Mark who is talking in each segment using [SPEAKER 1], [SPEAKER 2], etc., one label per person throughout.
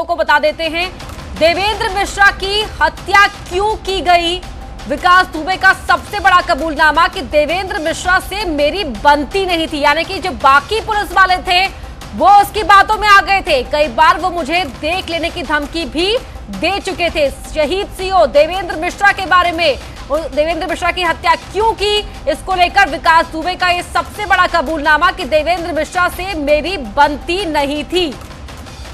[SPEAKER 1] दर्शकों को बता देते हैं, देवेंद्र मिश्रा की हत्या क्यों की गई। विकास दुबे का सबसे बड़ा कबूलनामा कि देवेंद्र मिश्रा से मेरी बनती नहीं थी, यानी कि जो बाकी पुलिस वाले थे वो उसकी बातों में आ गए थे। कई बार वो मुझे देख लेने की धमकी भी दे चुके थे। शहीद सीओ देवेंद्र मिश्रा के बारे में, देवेंद्र मिश्रा की हत्या क्यों की, इसको लेकर विकास दुबे का ये सबसे बड़ा कबूलनामा कि देवेंद्र मिश्रा से मेरी बनती नहीं थी।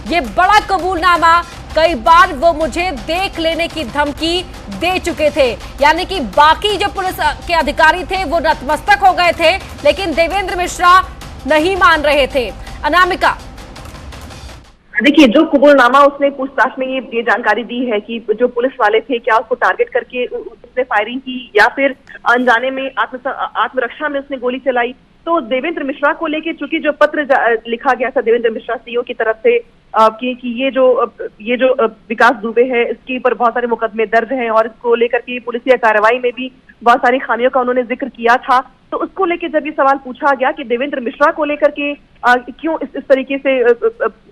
[SPEAKER 1] ये बड़ा कबूलनामा, कई बार वो मुझे देख लेने की धमकी दे चुके थे, यानी कि बाकी जो पुलिस के अधिकारी थे वो नतमस्तक हो गए थे, लेकिन देवेंद्र मिश्रा नहीं मान रहे थे। अनामिका,
[SPEAKER 2] देखिए, जो कबूलनामा उसने पूछताछ में ये जानकारी दी है कि जो पुलिस वाले थे क्या उसको टारगेट करके उसने फायरिंग की या फिर अनजाने में आत्मरक्षा में उसने गोली चलाई। तो देवेंद्र मिश्रा को लेके चूंकि जो पत्र लिखा गया था देवेंद्र मिश्रा सीईओ की तरफ से कि ये जो विकास दुबे है इसके ऊपर बहुत सारे मुकदमे दर्ज हैं और इसको लेकर के पुलिसिया कार्रवाई में भी बहुत सारी खामियों का उन्होंने जिक्र किया था। तो उसको लेकर जब ये सवाल पूछा गया कि देवेंद्र मिश्रा को लेकर के क्यों इस तरीके से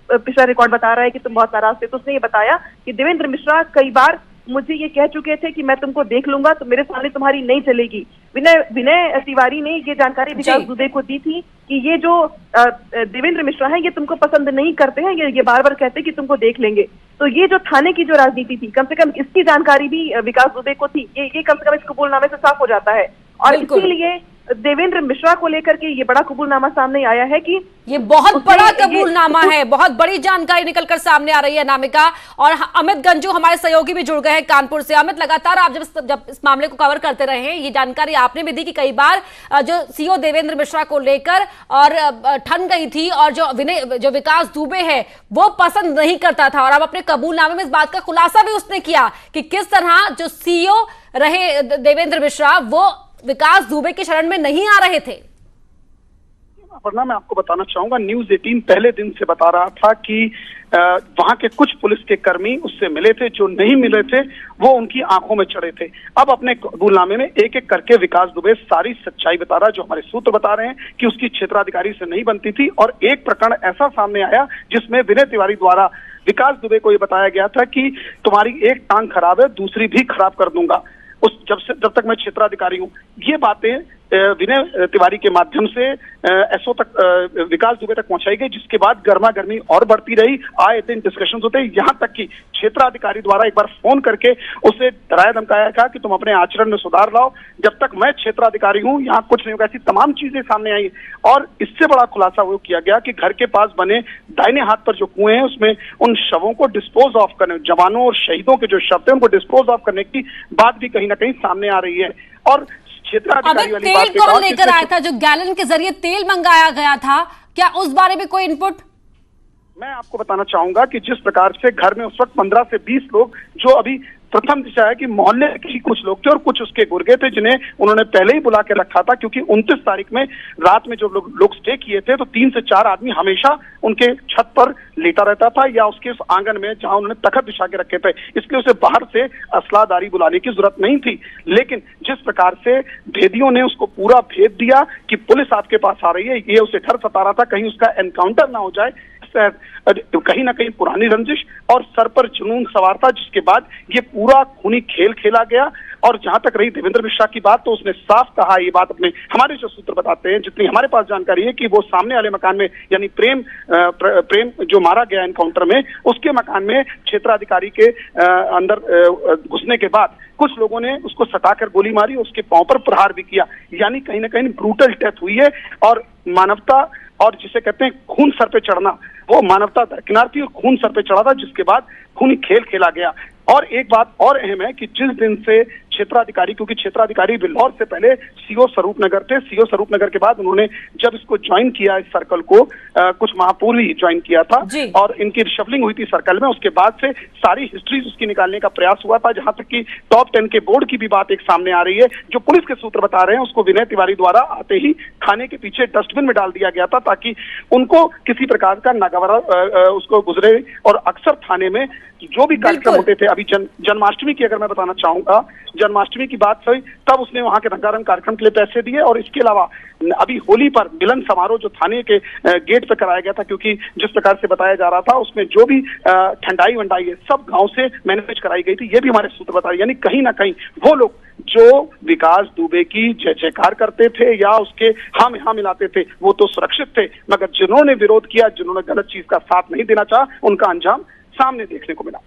[SPEAKER 2] पिछला रिकॉर्ड बता रहा है कि तुम बहुत नाराज थे, तो उसने ये बताया कि देवेंद्र मिश्रा कई बार मुझे ये कह चुके थे कि मैं तुमको देख लूंगा तो मेरे सामने तुम्हारी नहीं चलेगी। विनय तिवारी ने ये जानकारी विकास दुबे को दी थी कि ये जो देवेंद्र मिश्रा है ये तुमको पसंद नहीं करते हैं, ये बार बार कहते हैं कि तुमको देख लेंगे। तो ये जो थाने की जो राजनीति थी, कम से कम इसकी जानकारी भी विकास दुबे को थी। ये कम से कम इस कबूलनामे से साफ हो जाता है और इसीलिए देवेंद्र मिश्रा को लेकर के ये बड़ा कबूलनामा सामने आया है कि
[SPEAKER 1] ये बहुत बड़ा कबूलनामा है, बहुत बड़ी जानकारी निकलकर सामने आ रही है नामिका। और अमित गंजू हमारे सहयोगी भी जुड़ गए हैं कानपुर से। अमित, लगातार आप जब इस मामले को कवर करते रहे हैं, ये जानकारी आपने भी दी कि कई बार जो सीओ देवेंद्र मिश्रा को लेकर और ठन गई थी और जो विकास दुबे है वो पसंद नहीं करता था, और अब अपने कबूलनामे में इस बात का खुलासा भी उसने किया कि किस तरह जो सीओ रहे देवेंद्र मिश्रा वो विकास दुबे के शरण में नहीं आ रहे थे।
[SPEAKER 3] वरना मैं आपको बताना चाहूंगा, न्यूज़ 18 पहले दिन से बता रहा था कि वहां के कुछ पुलिस के कर्मी उससे मिले थे, जो नहीं मिले थे वो उनकी आंखों में चढ़े थे। अब अपने कबूलनामे में एक एक करके विकास दुबे सारी सच्चाई बता रहा है, जो हमारे सूत्र बता रहे हैं कि उसकी क्षेत्राधिकारी से नहीं बनती थी। और एक प्रकरण ऐसा सामने आया जिसमें विनय तिवारी द्वारा विकास दुबे को यह बताया गया था कि तुम्हारी एक टांग खराब है, दूसरी भी खराब कर दूंगा जब तक मैं क्षेत्राधिकारी हूं। ये बातें विनय तिवारी के माध्यम से एसओ तक विकास दुबे तक पहुंचाई गई, जिसके बाद गर्मा गर्मी और बढ़ती रही। आए दिन डिस्कशन होते, यहां तक कि क्षेत्राधिकारी द्वारा एक बार फोन करके उसे डराया धमकाया था कि तुम अपने आचरण में सुधार लाओ, जब तक मैं क्षेत्राधिकारी हूं यहाँ कुछ नहीं होगा। ऐसी तमाम चीजें सामने आई और इससे बड़ा खुलासा वो किया गया कि घर के पास बने दाहिने हाथ पर जो कुएं हैं उसमें उन शवों को डिस्पोज ऑफ करने, जवानों और शहीदों के जो शव थे उनको डिस्पोज ऑफ करने की बात भी कहीं ना कहीं सामने आ रही है। और
[SPEAKER 1] तेल कौन लेकर आया था? जो गैलन के जरिए तेल मंगाया गया था, क्या उस बारे में कोई इनपुट?
[SPEAKER 3] मैं आपको बताना चाहूंगा कि जिस प्रकार से घर में उस वक्त 15 से 20 लोग, जो अभी प्रथम दिशा है कि मोहल्ले के कुछ लोग थे और कुछ उसके गुर्गे थे जिन्हें उन्होंने पहले ही बुला के रखा था, क्योंकि 29 तारीख में रात में जो लोग स्टे किए थे तो 3 से 4 आदमी हमेशा उनके छत पर लेटा रहता था या उसके उस आंगन में जहां उन्होंने तखत बिछा के रखे थे, इसलिए उसे बाहर से असलादारी बुलाने की जरूरत नहीं थी। लेकिन जिस प्रकार से भेदियों ने उसको पूरा भेद दिया कि पुलिस आपके पास आ रही है, ये उसे डर सता रहा था कहीं उसका एनकाउंटर ना हो जाए। कहीं ना कहीं पुरानी रंजिश और सर पर जुनून सवार था, जिसके बाद ये पूरा खूनी खेल खेला गया। और जहां तक रही देवेंद्र मिश्रा की बात, तो उसने साफ कहा ये बात, अपने हमारे जो सूत्र बताते हैं, जितनी हमारे पास जानकारी है, कि वो सामने वाले मकान में, यानी प्रेम जो मारा गया एनकाउंटर में, उसके मकान में क्षेत्राधिकारी के अंदर घुसने के बाद कुछ लोगों ने उसको सटाकर गोली मारी, उसके पांव पर प्रहार भी किया। यानी कहीं ना कहीं ब्रूटल डेथ हुई है और मानवता और जिसे कहते हैं खून सर पे चढ़ना, वो मानवता दरकिनार थी और खून सर पे चढ़ा था, जिसके बाद खूनी खेल खेला गया। और एक बात और अहम है कि जिस दिन से क्षेत्राधिकारी, क्योंकि क्षेत्राधिकारी बिल्हौर से पहले सीओ स्वरूपनगर थे, सीओ स्वरूपनगर के बाद उन्होंने जब इसको ज्वाइन किया, इस सर्कल को कुछ माह पूर्व ही ज्वाइन किया था और इनकी रिशफलिंग हुई थी सर्कल में, उसके बाद से सारी हिस्ट्री उसकी निकालने का प्रयास हुआ था, जहां तक कि टॉप 10 के बोर्ड की भी बात एक सामने आ रही है। जो पुलिस के सूत्र बता रहे हैं, उसको विनय तिवारी द्वारा आते ही थाने के पीछे डस्टबिन में डाल दिया गया था, ताकि उनको किसी प्रकार का नागवारा उसको गुजरे। और अक्सर थाने में जो भी कार्यक्रम होते थे, अभी जन्माष्टमी की अगर मैं बताना चाहूंगा, जन्माष्टमी की बात हुई तब उसने वहां के रंगारंग कार्यक्रम के लिए पैसे दिए। और इसके अलावा अभी होली पर मिलन समारोह जो थाने के गेट पे कराया गया था, क्योंकि जिस प्रकार से बताया जा रहा था उसमें जो भी ठंडाई वंडाई है सब गांव से मैनेज कराई गई थी, ये भी हमारे सूत्र बता रहे। यानी कहीं ना कहीं वो लोग जो विकास दुबे की जय जयकार करते थे या उसके हाँ में हाँ मिलाते थे वो तो सुरक्षित थे, मगर जिन्होंने विरोध किया, जिन्होंने गलत चीज का साथ नहीं देना चाहा, उनका अंजाम सामने देखने को मिला।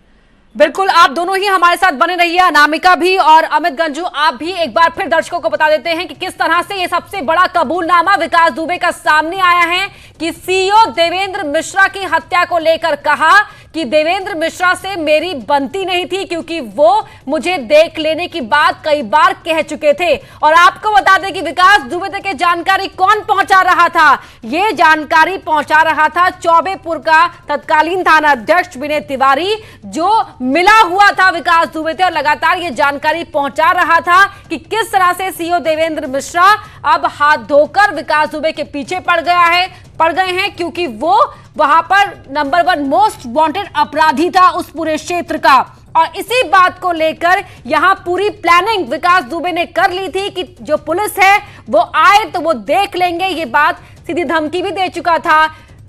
[SPEAKER 1] बिल्कुल, आप दोनों ही हमारे साथ बने रहिए, अनामिका भी और अमित गंजू आप भी। एक बार फिर दर्शकों को बता देते हैं कि किस तरह से ये सबसे बड़ा कबूलनामा विकास दुबे का सामने आया है कि सीईओ देवेंद्र मिश्रा की हत्या को लेकर कहा कि देवेंद्र मिश्रा से मेरी बनती नहीं थी क्योंकि वो मुझे देख लेने की बात कई बार कह चुके थे। और आपको बता दें कि विकास दुबे तक जानकारी कौन पहुंचा रहा था, ये जानकारी पहुंचा रहा था चौबेपुर का तत्कालीन थाना अध्यक्ष विनय तिवारी, जो मिला हुआ था विकास दुबे थे और लगातार ये जानकारी पहुंचा रहा था कि किस तरह से सीईओ देवेंद्र मिश्रा अब हाथ धोकर विकास दुबे के पीछे पड़ गए हैं, क्योंकि वो वहां पर नंबर 1 मोस्ट वांटेड अपराधी था उस पूरे क्षेत्र का। और इसी बात को लेकर यहां पूरी प्लानिंग विकास दुबे ने कर ली थी कि जो पुलिस है वो आए तो वो देख लेंगे, ये बात सीधी धमकी भी दे चुका था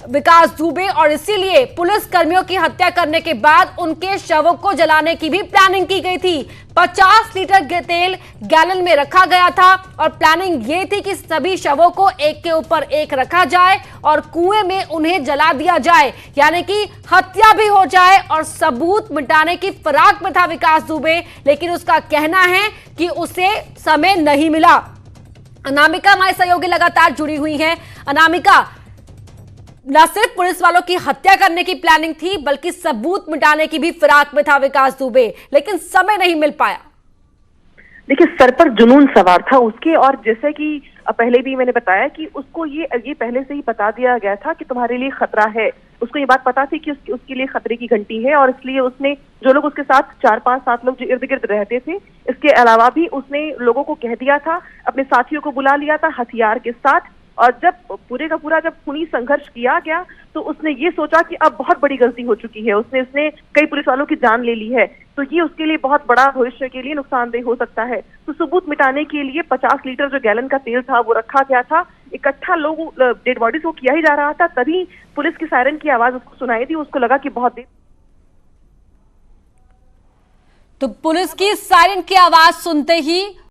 [SPEAKER 1] विकास दुबे। और इसीलिए पुलिस कर्मियों की हत्या करने के बाद उनके शवों को जलाने की भी प्लानिंग की गई थी। 50 लीटर तेल गैलन में रखा गया था और प्लानिंग ये थी कि सभी शवों को एक के ऊपर एक रखा जाए और कुएं में उन्हें जला दिया जाए, यानी कि हत्या भी हो जाए। और सबूत मिटाने की फिराक में था विकास दुबे, लेकिन उसका कहना है कि उसे समय नहीं मिला। अनामिका हमारे सहयोगी लगातार जुड़ी हुई हैं। अनामिका, न सिर्फ पुलिस वालों की हत्या करने की प्लानिंग थी बल्कि सबूत मिटाने की भी फिराक में था विकास दुबे, लेकिन समय नहीं मिल पाया।
[SPEAKER 2] देखिए, सर पर जुनून सवार था उसके, और जैसे कि पहले भी मैंने बताया कि उसको ये पहले से ही बता दिया गया था कि तुम्हारे लिए खतरा है। उसको ये बात पता थी कि उसके लिए खतरे की घंटी है, और इसलिए उसने जो लोग उसके साथ 4-5-7 लोग जो इर्द गिर्द रहते थे, इसके अलावा भी उसने लोगों को कह दिया था, अपने साथियों को बुला लिया था हथियार के साथ। और जब पूरे का पूरा जब खूनी संघर्ष किया गया तो उसने ये सोचा कि अब बहुत बड़ी गलती हो चुकी है, उसने कई पुलिस वालों की जान ले ली है, तो ये उसके लिए बहुत बड़ा भविष्य के लिए नुकसानदेह हो सकता है। तो सबूत मिटाने के लिए 50 लीटर जो गैलन का तेल था वो रखा गया था। इकट्ठा लोग डेड बॉडीज को किया ही जा रहा था, तभी पुलिस की सायरन की आवाज उसको सुनाई दी। उसको लगा कि बहुत देर,
[SPEAKER 1] तो पुलिस की सायरन की आवाज सुनते ही